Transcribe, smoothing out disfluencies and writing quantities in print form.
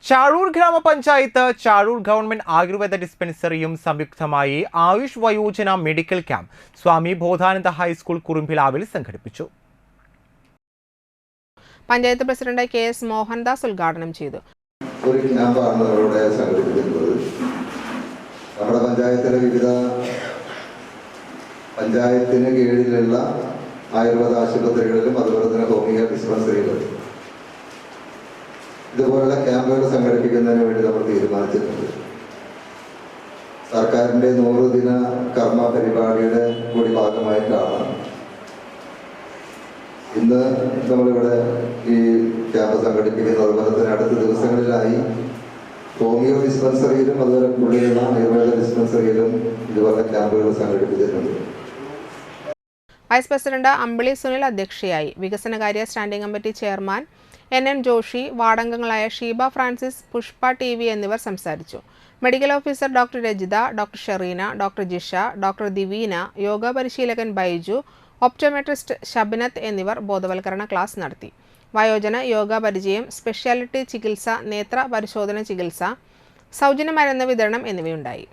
ചാഴൂർ ഗ്രാമപഞ്ചായത്ത് ചാഴൂർ ഗവൺമെന്റ് ആയുർവേദ ഡിസ്പെൻസറിയും സംയുക്തമായി ആയുഷ് വയോജന മെഡിക്കൽ ക്യാമ്പ് സ്വാമി ബോധാനന്ദ ഹൈസ്കൂൾ കുറുമ്പിലാവിൽ സംഘടിപ്പിച്ചു. പഞ്ചായത്ത് പ്രസിഡന്റ് KS മോഹൻദാസ് ഉദ്ഘാടനം ചെയ്തു. ഒരു ക്യാമ്പാണ് ഇവിടെ സംഘടിപ്പിക്കുന്നത്. നമ്മുടെ പഞ്ചായത്തിലെ വിവിധ പഞ്ചായത്തിന് കീഴിലുള്ള ആയുർവേദ ആശുപത്രികളിലും അതുപോലെ തന്നെ ഹോമിയോ ഡിസ്പെൻസറികളിലും ഇതുപോലുള്ള ക്യാമ്പുകൾ സംഘടിപ്പിക്കുന്നതിന് വേണ്ടി നമ്മൾ തീരുമാനിച്ചിട്ടുണ്ട്. സർക്കാരിൻ്റെ 100 ദിന കർമ്മ പരിപാടിയുടെ കൂടി ഭാഗമായിട്ടാണ് ഇന്ന് നമ്മളിവിടെ ഈ ക്യാമ്പ് സംഘടിപ്പിക്കുന്നത്. അതുപോലെ തന്നെ അടുത്ത ദിവസങ്ങളിലായി ഹോമിയോ ഡിസ്പെൻസറിയിലും അതുപോലെ പുള്ളിയുള്ള ആയുർവേദ ഡിസ്പെൻസറിയിലും ഇതുപോലെ ക്യാമ്പുകൾ സംഘടിപ്പിച്ചിട്ടുണ്ട്. വൈസ് പ്രസിഡന്റ് അമ്പിളി സുനിൽ അധ്യക്ഷയായി. വികസനകാര്യ standing committee chairman NN Joshi, വാർഡംഗങ്ങളായ ഷീബ ഫ്രാൻസിസ്, പുഷ്പ TV എന്നിവർ സംസാരിച്ചു. Medical officer doctor Rajitha, doctor Shereena, doctor Jisha, doctor Diveena, yoga പരിശീലകൻ ബൈജു, ഒപ്റ്റോമെട്രിസ്റ്റ് ഷബ്നത്ത് എന്നിവർ ബോധവൽക്കരണ ക്ലാസ് നടത്തി. വയോജന യോഗ പരിചയം, സ്പെഷ്യാലിറ്റി ചികിത്സ, നേത്ര പരിശോധന ചികിത്സ, സൗജന്യ മരുന്ന് വിതരണം എന്നിവയുണ്ടായി.